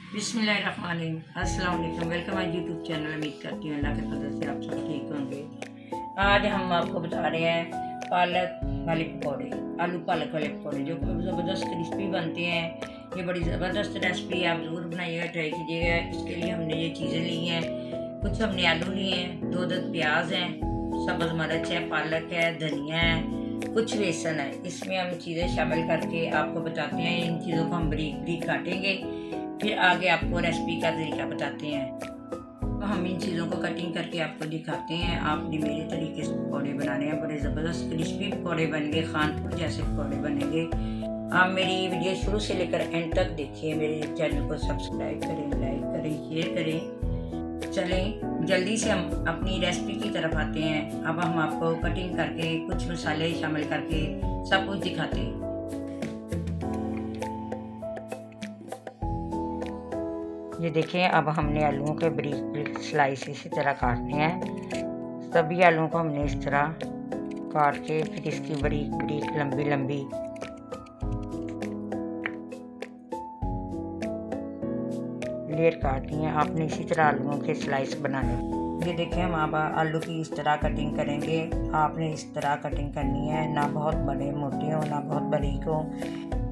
बिस्मिल्लाहिर्रहमानिर्रहीम। अस्सलाम वालेकुम। Welcome my YouTube channel. उम्मीद करती हूँ अल्लाह के फजल से आप सब ठीक होंगे। आज हम आपको बता रहे हैं पालक वाले पकौड़े, आलू पालक वाले पकौड़े जो ज़बरदस्त क्रिस्पी बनते हैं। ये बड़ी ज़बरदस्त रेसिपी है, आप ज़रूर बनाइएगा, ट्राई कीजिएगा। इसके लिए हमने ये चीज़ें ली हैं। कुछ हमने आलू लिए हैं, 2 अदद प्याज हैं, सब्ज़ मिर्च है, पालक है, धनिया है, कुछ बेसन है। इसमें हम चीज़ें शामिल करके आपको बताते हैं। इन चीज़ों को हम बारीक बारीक काटेंगे, फिर आगे आपको रेसिपी का तरीका बताते हैं। तो हम इन चीज़ों को कटिंग करके आपको दिखाते हैं। आपने मेरे तरीके से पकौड़े बनाने हैं, बड़े ज़बरदस्त क्रिस्पी पकौड़े बनेंगे, खानपुर जैसे पकौड़े बनेंगे। आप मेरी वीडियो शुरू से लेकर एंड तक देखिए। मेरे चैनल को सब्सक्राइब करें, लाइक करें, शेयर करें। चलें जल्दी से हम अपनी रेसिपी की तरफ आते हैं। अब हम आपको कटिंग करके कुछ मसाले शामिल करके सब कुछ दिखाते हैं। ये देखें, अब हमने आलूओं के बारीक बारीक स्लाइस इसी तरह काटने हैं। सभी आलूओं को हमने इस तरह काट के फिर इसकी बारीक बारीक लंबी लंबी लेयर काटनी है। आपने इसी तरह आलूओं के स्लाइस बनाने। ये देखें, हम अब आलू की इस तरह कटिंग करेंगे। आपने इस तरह कटिंग करनी है, ना बहुत बड़े मोटे हो ना बहुत बारीक हो।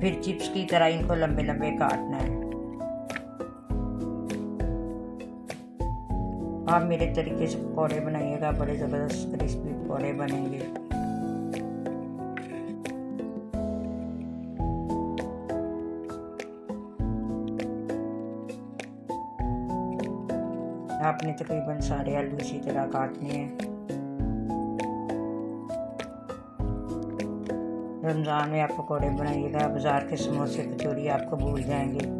फिर चिप्स की तरह इनको लंबे लंबे काटना है। आप मेरे तरीके से पकौड़े बनाइएगा, बड़े ज़बरदस्त क्रिस्पी पकौड़े बनेंगे। आपने तकरीबन सारे आलू इसी तरह काटने हैं। रमज़ान में आप पकौड़े बनाइएगा, बाज़ार के समोसे कचौरी आपको भूल जाएंगे।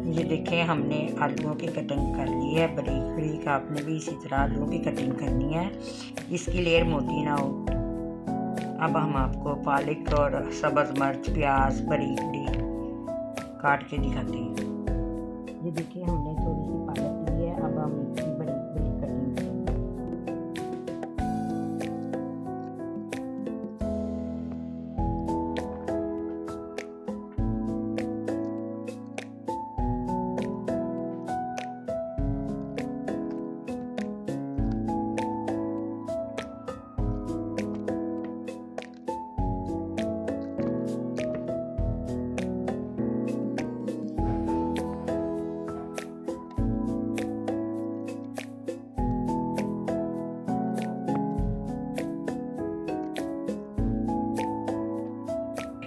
ये देखें, हमने आलूओं की कटिंग कर ली है बारीक बारीक। आपने भी इसी तरह आलूओं की कटिंग करनी है, इसकी लेयर मोटी ना हो। अब हम आपको पालक और सब्ज़ मिर्च प्याज बारीक बारीक काट के दिखाते हैं। ये देखिए, हमने थोड़ी सी पालक ली है, अब हम इसकी बारीक बारीक कटिंग करेंगे।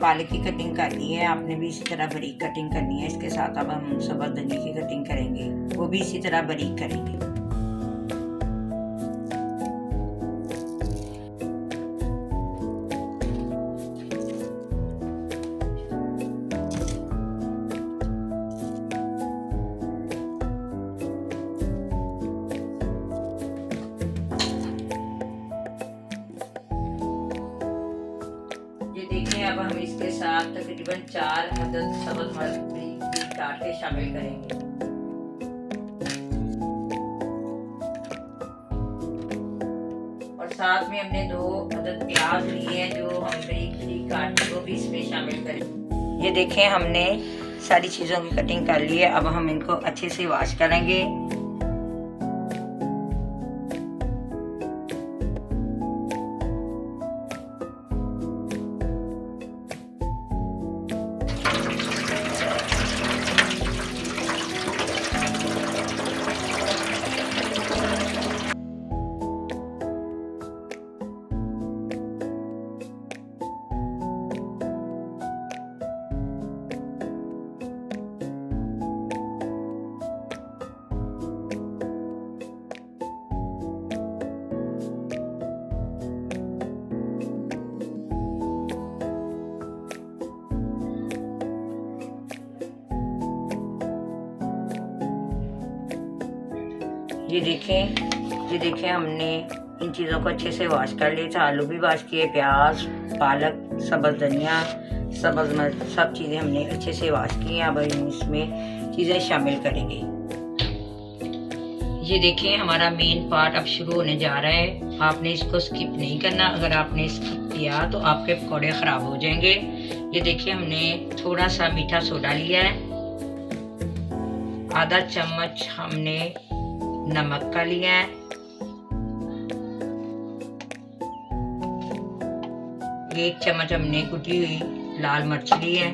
पालक की कटिंग करनी है, आपने भी इसी तरह बारीक कटिंग करनी है। इसके साथ अब हम सब्ज़ धनिया की कटिंग करेंगे, वो भी इसी तरह बारीक करेंगे। देखिए, अब हम इसके साथ तकरीबन 4 अदद सब्ज़ मिर्च भी काट के शामिल करेंगे। और साथ में हमने 2 अदद प्याज लिए हैं जो हम बारीक बारीक काट के वो भी इसमें शामिल करें। ये देखें, हमने सारी चीज़ों की कटिंग कर ली है। अब हम इनको अच्छे से वॉश करेंगे। ये देखें हमने इन चीज़ों को अच्छे से वॉश कर लिए। आलू भी वॉश किए, प्याज, पालक, सब्ज़ धनिया, सब्ज़ मिर्च, सब चीज़ें हमने अच्छे से वॉश की हैं। अब हम इसमें चीज़ें शामिल करेंगे। ये देखें हमारा मेन पार्ट अब शुरू होने जा रहा है। आपने इसको स्किप नहीं करना। अगर आपने स्किप किया तो आपके पकौड़े ख़राब हो जाएंगे। ये देखिए हमने थोड़ा सा मीठा सोडा लिया है, आधा चम्मच हमने नमक का लिया है, एक चम्मच हमने कुटी हुई लाल मिर्च ली है,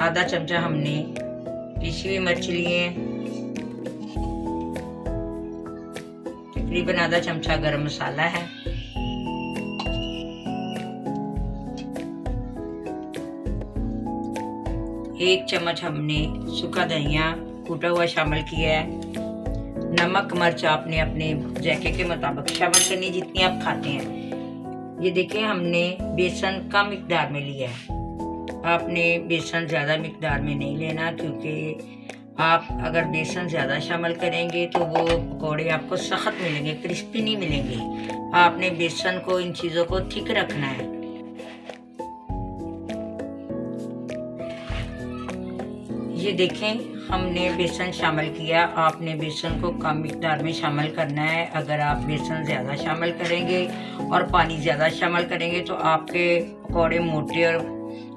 आधा चमचा हमने पिसी हुई मिर्च लिए हैं, तकरीबन आधा चमचा गरम मसाला है, एक चम्मच हमने सूखा धनिया कूटा हुआ शामिल किया है। नमक मिर्च आपने अपने जायके के मुताबिक शामिल करनी, जितनी आप खाते हैं। ये देखिए हमने बेसन कम मिकदार में लिया है। आपने बेसन ज़्यादा मिकदार में नहीं लेना, क्योंकि आप अगर बेसन ज़्यादा शामिल करेंगे तो वो पकौड़े आपको सख्त मिलेंगे, क्रिस्पी नहीं मिलेंगे। आपने बेसन को, इन चीज़ों को थिक रखना है। ये देखें हमने बेसन शामिल किया। आपने बेसन को कम मिकदार में शामिल करना है। अगर आप बेसन ज़्यादा शामिल करेंगे और पानी ज़्यादा शामिल करेंगे तो आपके पकौड़े मोटे और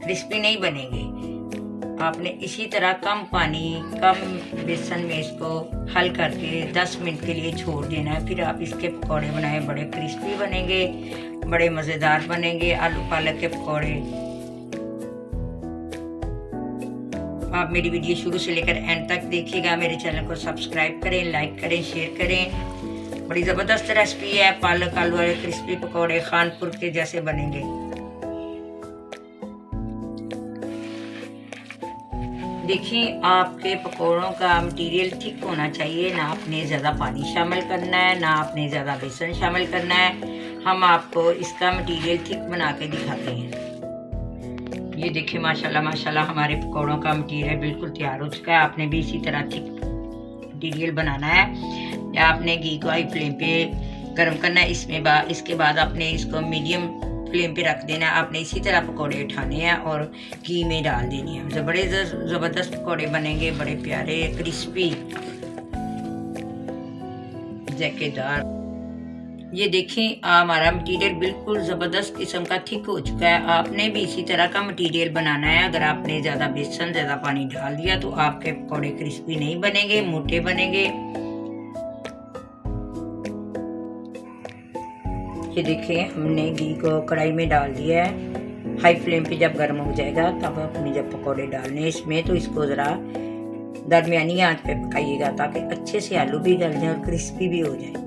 क्रिस्पी नहीं बनेंगे। आपने इसी तरह कम पानी, कम बेसन में इसको हल करके 10 मिनट के लिए छोड़ देना है। फिर आप इसके पकौड़े बनाएं, बड़े क्रिस्पी बनेंगे, बड़े मज़ेदार बनेंगे आलू पालक के पकौड़े। आप मेरी वीडियो शुरू से लेकर एंड तक देखिएगा। मेरे चैनल को सब्सक्राइब करें, लाइक करें, शेयर करें। बड़ी ज़बरदस्त रेसिपी है। पालक आलू वाले क्रिस्पी पकौड़े खानपुर के जैसे बनेंगे। देखिए आपके पकौड़ों का मटीरियल थिक होना चाहिए। ना आपने ज़्यादा पानी शामिल करना है, ना आपने ज़्यादा बेसन शामिल करना है। हम आपको इसका मटीरियल थिक बना के दिखाते हैं। ये देखिए माशाल्लाह माशाल्लाह हमारे पकौड़ों का मटीरियल बिल्कुल तैयार हो चुका है। आपने भी इसी तरह थिक मटीरियल बनाना है। या आपने घी को हाई फ्लेम पे गर्म करना है। इसके बाद आपने इसको मीडियम फ्लेम पे रख देना है। आपने इसी तरह पकौड़े उठाने हैं और घी में डाल देनी है। बड़े ज़बरदस्त पकौड़े बनेंगे, बड़े प्यारे क्रिस्पी जायकेदार। ये देखें हमारा मटीरियल बिल्कुल ज़बरदस्त किस्म का थिक हो चुका है। आपने भी इसी तरह का मटीरियल बनाना है। अगर आपने ज़्यादा बेसन, ज़्यादा पानी डाल दिया तो आपके पकौड़े क्रिस्पी नहीं बनेंगे, मोटे बनेंगे। ये देखें हमने घी को कढ़ाई में डाल दिया है। हाई फ्लेम पे जब गर्म हो जाएगा तब अपने जब पकौड़े डालने हैं इसमें, तो इसको ज़रा दरमियानी आंच पे पकाइएगा ताकि अच्छे से आलू भी गल जाए और क्रिस्पी भी हो जाए।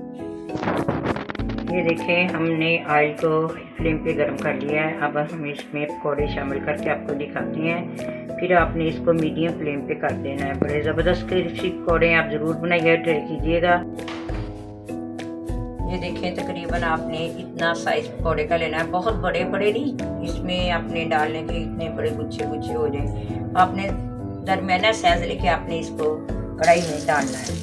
ये देखें हमने ऑयल को फ्लेम पे गर्म कर लिया है। अब हम इसमें पकौड़े शामिल करके आपको दिखाते हैं। फिर आपने इसको मीडियम फ्लेम पे कर देना है। बड़े ज़बरदस्त क्रिस्पी पकौड़े आप ज़रूर बनाइएगा, ट्राई कीजिएगा। ये देखें तकरीबन आपने इतना साइज पकौड़े का लेना है, बहुत बड़े बड़े नहीं। इसमें आपने डालने के इतने बड़े गुच्छे गुच्छे हो जाए। आपने दरमियाना साइज लेके आपने इसको कढ़ाई में डालना है।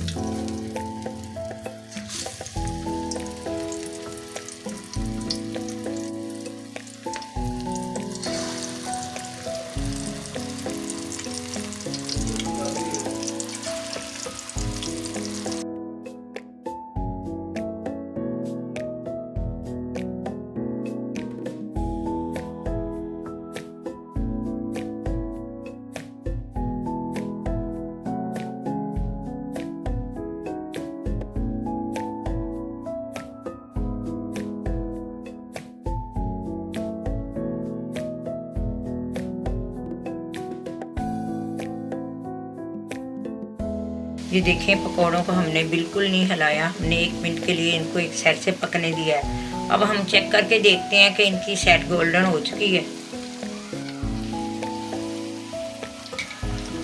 ये देखें पकौड़ों को हमने बिल्कुल नहीं हिलाया। हमने 1 मिनट के लिए इनको एक साइड से पकने दिया है। अब हम चेक करके देखते हैं कि इनकी साइड गोल्डन हो चुकी है।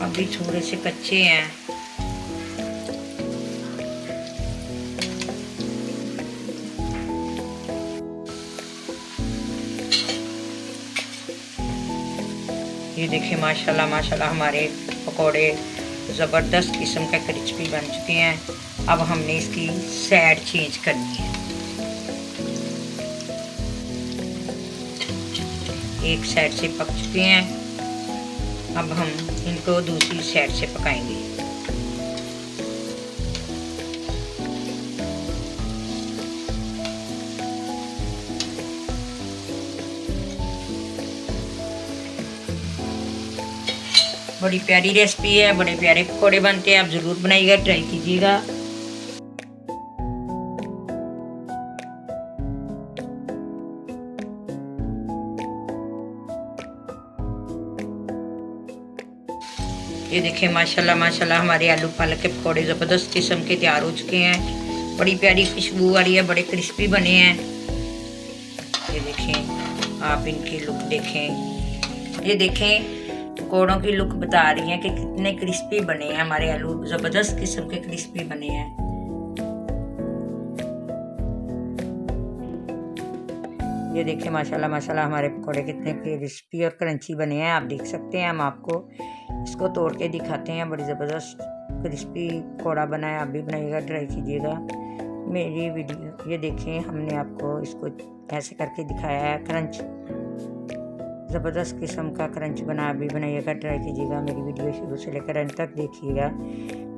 अभी थोड़े से कच्चे हैं। ये देखिए माशाल्लाह माशाल्लाह हमारे पकौड़े ज़बरदस्त किस्म का क्रिस्पी बन चुके हैं। अब हमने इसकी साइड चेंज करनी है। एक साइड से पक चुके हैं, अब हम इनको दूसरी साइड से पकाएंगे। बड़ी प्यारी रेसिपी है, बड़े प्यारे पकौड़े बनते हैं, आप ज़रूर बनाइएगा, ट्राई कीजिएगा। ये देखिए माशाल्लाह माशाल्लाह हमारे आलू पालक के पकौड़े ज़बरदस्त किस्म के तैयार हो चुके हैं। बड़ी प्यारी खुशबू आ रही है, बड़े क्रिस्पी बने हैं। ये देखें, आप इनकी लुक देखें, ये देखें पकौड़ों की लुक बता रही है कि कितने क्रिस्पी बने हैं। हमारे आलू ज़बरदस्त किस्म के क्रिस्पी बने हैं। ये देखिए माशाल्लाह माशाल्लाह हमारे पकौड़े कितने क्रिस्पी और क्रंची बने हैं, आप देख सकते हैं। हम आपको इसको तोड़ के दिखाते हैं। बड़ी ज़बरदस्त क्रिस्पी पकौड़ा बना है, आप भी बनाइएगा, ट्राई कीजिएगा मेरी वीडियो। ये देखें, हमने आपको इसको ऐसे करके दिखाया है, क्रंच ज़बरदस्त किस्म का क्रंच बना, आप भी बनाइएगा, ट्राई कीजिएगा। मेरी वीडियो शुरू से लेकर अंत तक देखिएगा।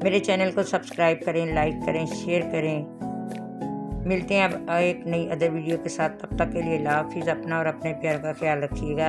मेरे चैनल को सब्सक्राइब करें, लाइक करें, शेयर करें। मिलते हैं अब एक नई अदर वीडियो के साथ। तब तक के लिए अल्लाह हाफिज़। अपना और अपने प्यार का ख्याल रखिएगा।